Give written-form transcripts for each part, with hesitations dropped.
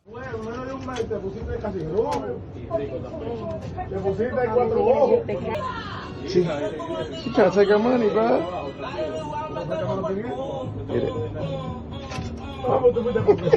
Bueno, menos de un mes te pusiste casi rojo. Te pusiste 4 ojos. Sí. You trying to take our money, bro? Get it. Vamos, tú fuiste por mí.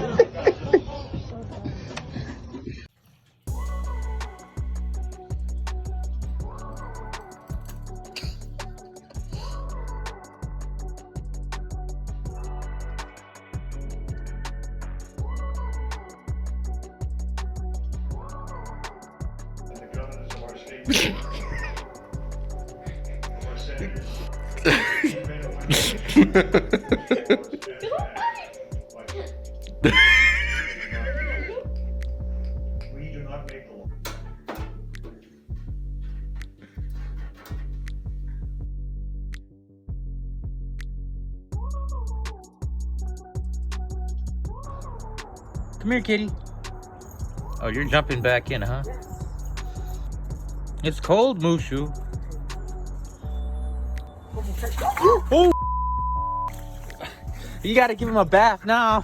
Come here, kitty. Oh, you're jumping back in, huh? It's cold, Mooshu. Oh! You gotta give him a bath now.